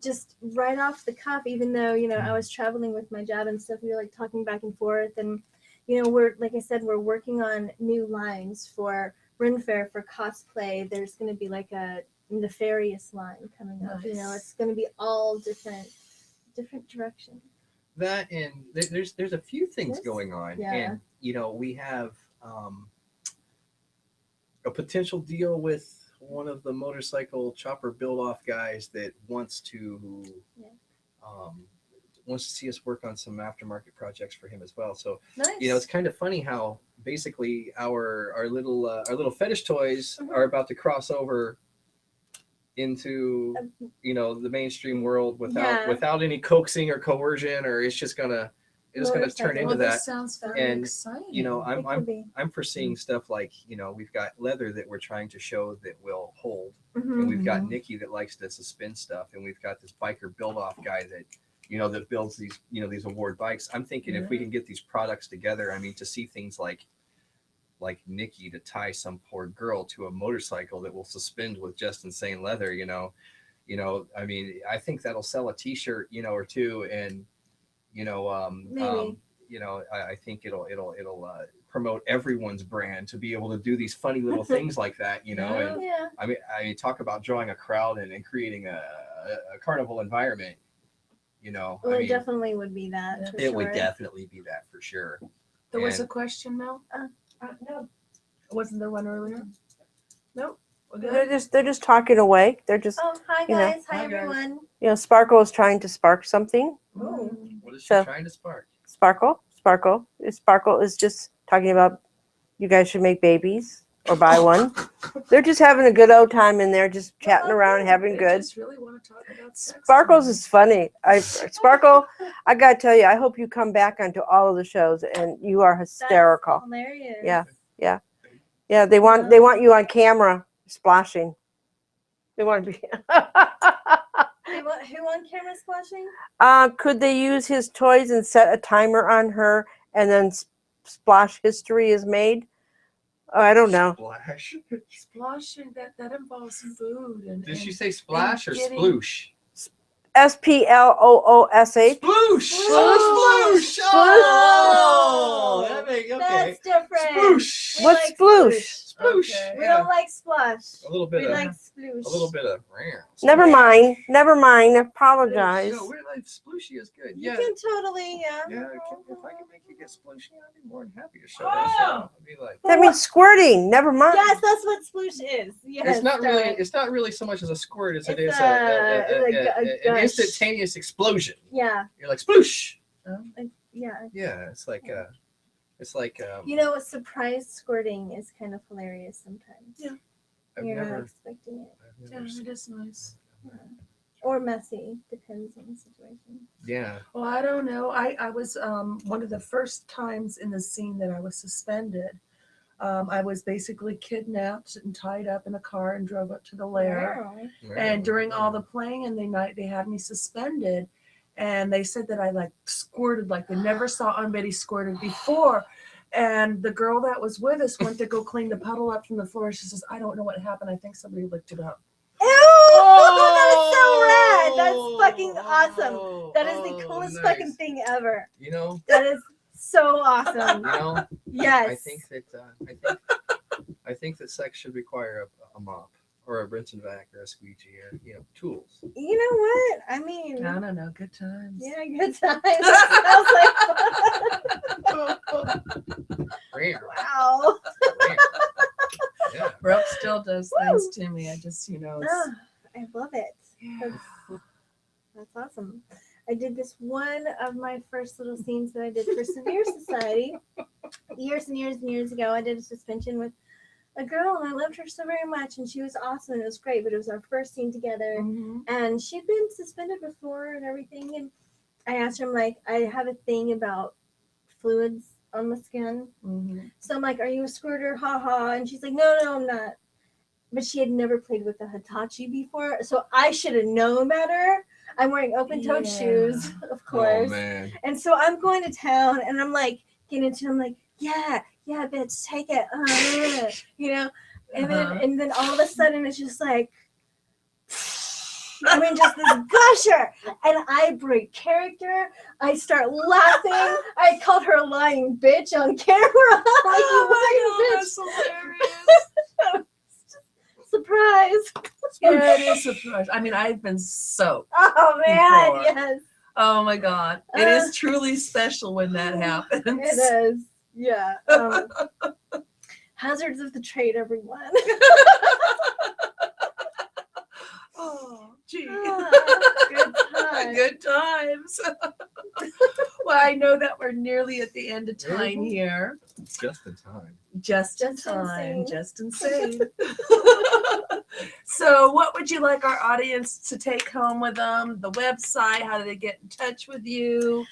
just right off the cuff, even though, I was traveling with my job and stuff, we were like talking back and forth, and we're, like I said, we're working on new lines for Ren Fair for cosplay. There's gonna be like a Nefarious line coming up. Nice. It's gonna be all different different direction. That and there's a few things going on, Yeah. and we have a potential deal with one of the motorcycle chopper build off guys that wants to see us work on some aftermarket projects for him as well. So Nice. it's kind of funny how basically our little fetish toys are about to cross over into the mainstream world without any coaxing or coercion, or it's just gonna turn into that. Sounds very exciting. I'm foreseeing stuff like we've got leather that we're trying to show that will hold, and we've got Nikki that likes to suspend stuff, and we've got this biker build off guy that that builds these these award bikes. I'm thinking if we can get these products together, I mean, to see things like Nikki to tie some poor girl to a motorcycle that will suspend with just Sayne Leather, I mean, I think that'll sell a T-shirt, or two, and Maybe. I think it'll promote everyone's brand to be able to do these funny little things like that, and I mean, talk about drawing a crowd and creating a carnival environment. Well, it definitely would be that. It would definitely be that for sure. There was a question, Mel? No. Wasn't there one earlier? Nope. They're just talking away. They're just Oh, hi guys. Hi everyone. Sparkle is trying to spark something. Oh. What is she trying to spark? Sparkle is just talking about you guys should make babies or buy one. They're just having a good old time in there, just chatting around, having good. Just really want to talk about sex. Sparkles is funny. Sparkle, I gotta tell you, I hope you come back onto all of the shows, and you are hysterical. That's hilarious. Yeah. They want you on camera splashing. They want to be. Who on camera splashing? Could they use his toys and set a timer on her, and then splash history is made? Oh, I don't know. Splashing, that involves some food. Did she say splash or sploosh? SPLOOSH. Sploosh! Sploosh! Oh! That's different. Sploosh! What's sploosh? Sploosh! Okay. We don't like splash. A little bit we of like sploosh. A little bit of Never mind. Apologize. No, we're like splooshy is good. You can totally, Yeah, if I can make you get splooshy, I'd be more than happy to show Oh! that. I'd be like, That means squirting. Never mind. Yes, that's what sploosh is. Yes, it's not really so much as a squirt as it is a an instantaneous explosion. Yeah. You're like sploosh. Yeah. Yeah, it's like surprise squirting is kind of hilarious sometimes. Yeah. You're not expecting it. Yeah, it is nice. Yeah. Or messy, depends on the situation. Yeah. Well, I don't know. I was one of the first times in the scene that I was suspended. I was basically kidnapped and tied up in a car and drove up to the lair. Wow. And during all the playing in the night, they had me suspended. And they said that I squirted like they never saw anybody squirted before. And the girl that was with us went to go clean the puddle up from the floor. She says, I don't know what happened. I think somebody licked it up. Ew! Oh, that is so rad. That's fucking awesome. That is the coolest fucking thing ever. That is so awesome. Yes. I think that sex should require a mop or a rinse and vac or a squeegee or tools. You know what? I mean, I don't know. Good times. Yeah, good times. That sounds like fun. Wow. Yeah. Rope still does things to me. I just, I love it. Yeah. That's awesome. I did this one of my first little scenes that I did for Severe Society years and years and years ago. I did a suspension with a girl, and I loved her so very much, and she was awesome, and it was great, but it was our first scene together, and she'd been suspended before and everything, and I asked her, I'm like, I have a thing about fluids on my skin, so I'm like, are you a squirter? Ha ha. And she's like, no, I'm not. But she had never played with a Hitachi before, so I should have known better. I'm wearing open-toed shoes, of course. Oh, man. And so I'm going to town, and I'm like, getting into it, I'm like, yeah, bitch, take it, and then all of a sudden it's just like, just this gusher, and I break character. I start laughing. I called her a lying bitch on camera. That's hilarious. Surprise. Yeah, it is a surprise. I mean, I've been soaked. Oh man, before. yes. Oh my God. It is truly special when that happens. It is. Yeah. Hazards of the trade, everyone. Oh, gee. Good times. Good times. Well, I know that we're nearly at the end of time here. Just in time. Just in Just time. insane. Just insane. So what would you like our audience to take home with them? The website, how do they get in touch with you?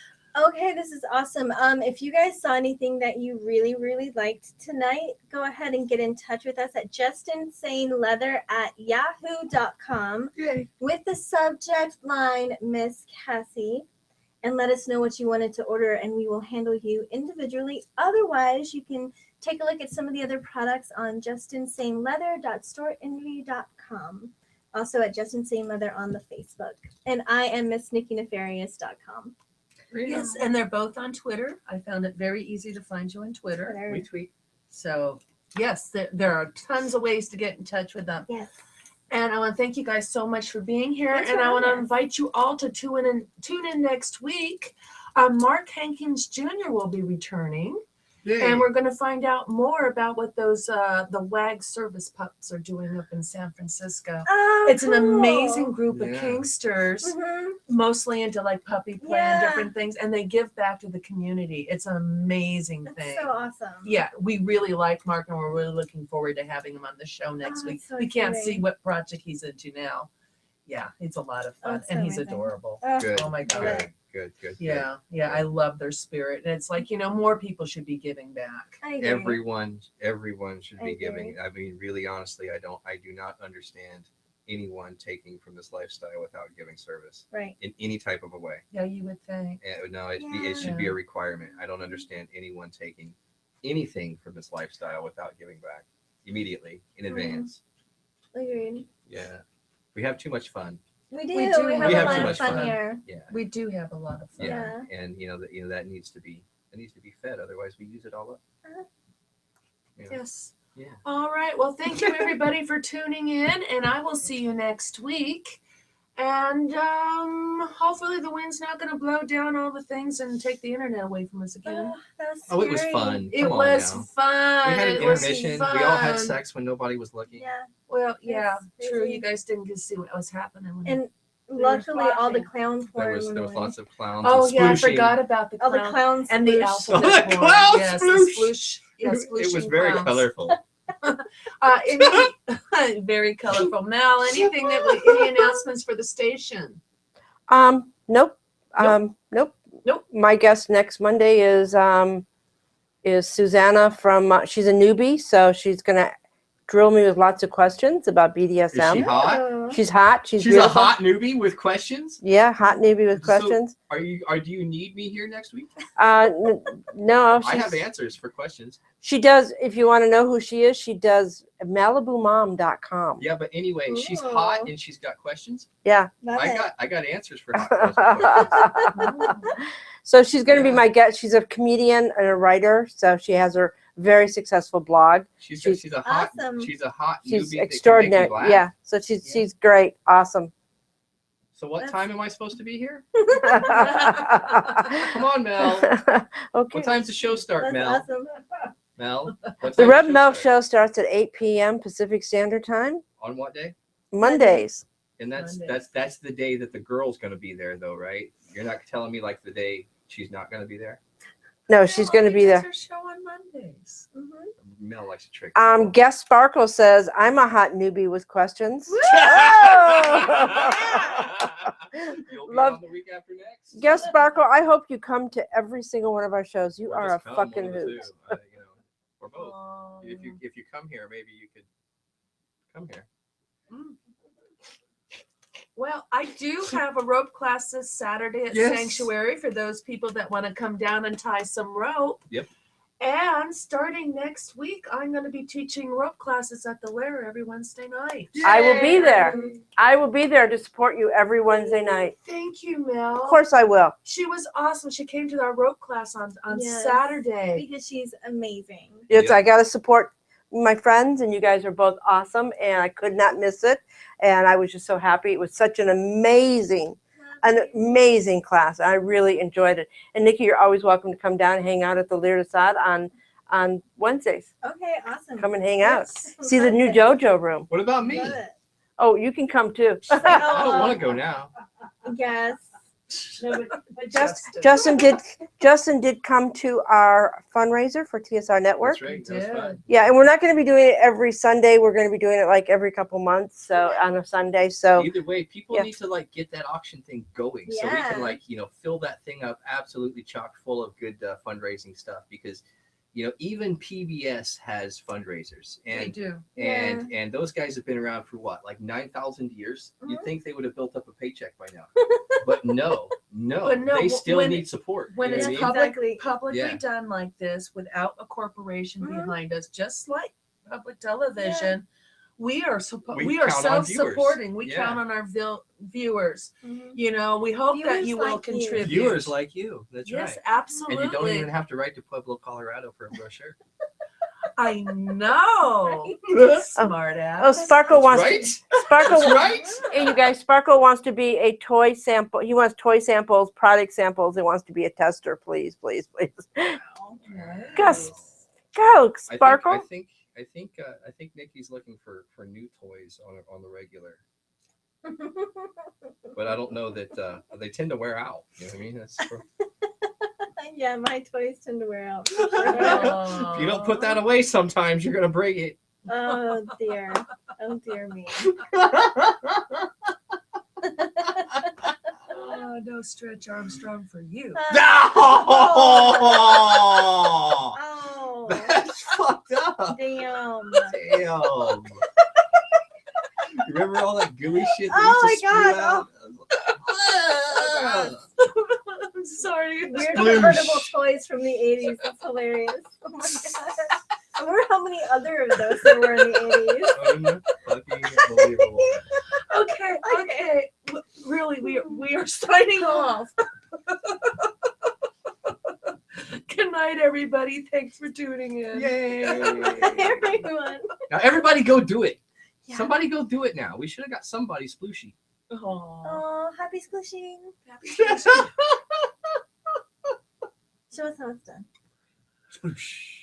Okay, this is awesome. If you guys saw anything that you really, really liked tonight, go ahead and get in touch with us at justinsayneleather@yahoo.com with the subject line Miss Cassie, and let us know what you wanted to order, and we will handle you individually. Otherwise, you can take a look at some of the other products on justinsayneleather.storeenvy.com. Also at Justin Sayne Leather on the Facebook. And I am MissNikkiNefarious.com. Yes, and they're both on Twitter. I found it very easy to find you on Twitter. We tweet. So, yes, there are tons of ways to get in touch with them. Yes. And I want to thank you guys so much for being here. Thanks and for I want to having us. invite you all to tune in next week. Mark Hankins Jr. will be returning. And we're going to find out more about what those the WAG service pups are doing up in San Francisco. Oh, It's an cool. amazing group of Yeah. kinksters, Mhm. mostly into like puppy play and Yeah. different things, and they give back to the community. It's an amazing That's thing. so awesome. Yeah, we really like Mark, and we're really looking forward to having him on the show next Oh, week. that's so We can't see exciting. what project he's into now. Yeah, it's a lot of Oh, fun, it's and so he's amazing. adorable. Good. Oh my God. Good. Good. Yeah, yeah, I love their spirit, and it's like, more people should be giving back. I agree. Everyone should I be agree. giving. I mean, really, honestly, I do not understand anyone taking from this lifestyle without giving service Right. in any type of a way. Yeah, you would think. No, it should be a requirement. I don't understand anyone taking anything from this lifestyle without giving back immediately in advance. Agreed. Yeah, we have too much fun. We do. We We, do. have We a have lot too of much fun fun. here. Yeah, We do have a lot of fun. yeah, and that needs to be fed. Otherwise, we use it all up. Yeah. Yes. Yeah. All right. Well, thank you everybody for tuning in, and I will see you next week. And hopefully the wind's not going to blow down all the things and take the internet away from us again. That's Oh, it was scary. fun. It Come on was now. fun. We had an It was intermission. We all had fun. sex when nobody was looking. Yeah. Well, yeah, It's true. crazy. You guys didn't get to see what was happening. When And were luckily, all the splashing. clown porn. There was went lots away. of clowns. oh and yeah, I splooshing. forgot about the All the clown clowns and the sploosh. alphabet Oh, the porn. clown Yes, the sploosh. sploosh. Yeah, It was splooshing very clowns. colorful. Very colorful. Mel, any announcements for the station? Nope. Nope. Nope. My guest next Monday is Susanna from. She's a newbie, so she's gonna drill me with lots of questions about BDSM. Is she hot? Oh. She's hot. She's She's a beautiful. hot newbie with questions. Yeah, hot newbie with So- questions. Do you need me here next week? No, I have she's, answers for questions. she does. If you want to know who she is, she does MalibuMom.com. Yeah, but anyway, she's Ooh. hot and she's got questions. Yeah. Love it. I got answers for hot questions. So she's going to be Yeah. my guest. She's a comedian and a writer, so she has her very successful blog. She's She's a hot awesome. she's a hot She's newbie that can make extraordinary. me laugh. Yeah. So she's Yeah. she's great. Awesome. So what That's- time am I supposed to be here? Come Come on, Mel. Okay. What time's the show start, That's Mel? awesome. Mel. What The time Red does Mel start? show starts at 8 p.m. Pacific Standard Time, On what day? Mondays. And that's Monday. that's the day that the girl's gonna be there, though, right? You're not telling me like the day she's not gonna be there. No, she's going to be there. Her show on Mondays. Mhm. Mel likes to trick. people. Guest Sparkle says, I'm a hot newbie with questions. You'll be Love- on the week after next. Guest Sparkle, I hope you come to every single one of our shows. You Or are a just come, one fucking of the two, hoot. or both. If you come here, maybe you could come here. Well, I do have a rope class this Saturday at Yes. Sanctuary for those people that want to come down and tie some rope. Yep. And starting next week, I'm going to be teaching rope classes at the Lair every Wednesday night. I will be there. I will be there to support you every Wednesday night. Thank you, Mel. Of course I will. She was awesome. She came to our rope class on Yes. Saturday. Because she's amazing. It's, Yeah. I got to support my friends, and you guys are both awesome, and I could not miss it. And I was just so happy. It was such an amazing an amazing class. I really enjoyed it. And Nikki, you're always welcome to come down and hang out at the Lear Sad on Wednesdays. Okay, awesome. Come and hang out. Yes. See the new JoJo room. What about me? Love it. Oh, you can come too. I don't want to go now. Yes. No, but Justin did come to our fundraiser for TSR Network. That's right. That was fun. Yeah, and we're not going to be doing it every Sunday. We're going to be doing it like every couple months, so on a Sunday. So Either way, people Yeah. need to like get that auction thing going, so we Yeah. can like fill that thing up absolutely chock full of good fundraising stuff. Because even PBS has fundraisers, They and do. and those guys have been around for what, like 9,000 years. You'd Mhm. think they would have built up a paycheck by now, but no, But no, they still when- need support. When you know it's what I mean? publicly Yeah. done like this, without a corporation Mhm. behind us, just like public television, we are We are count on viewers. self-supporting. We Yeah. count on our viewers. Mhm. We hope that Viewers you will like you. contribute. Viewers like you. That's Yes, right. absolutely. And you don't even have to write to Pueblo, Colorado for a brochure. I know. Smart ass. oh, Sparkle wants Right? Sparkle. That's right. Hey, you guys, Sparkle wants to be a toy sample. He wants toy samples, product samples. He wants to be a tester. Please, please, please. Gus, go, Sparkle. I think Nikki's looking for new toys on the regular, but I don't know that they tend to wear out. You know what I mean? That's Yeah, my toys tend to wear out. if you don't put that away, sometimes you're gonna break it. Oh dear. Oh dear me. Oh, no Stretch Armstrong for you. Oh. That's fucked up. Damn. Damn. Remember all that gooey shit that Oh used to my spew God. out? I'm sorry. Weird Sploosh. convertible toys from the 80s. That's hilarious. Oh my god. I wonder how many other of those there were in the Unbelievable. Okay. Really, we are signing off. Good night, everybody. Thanks for tuning in. Yay. 80s. Everyone. Now everybody go do it. Yeah. Somebody go do it now. We should have got somebody splooshy. Aw. Oh, happy squishing. Show us how it's done. Sploosh.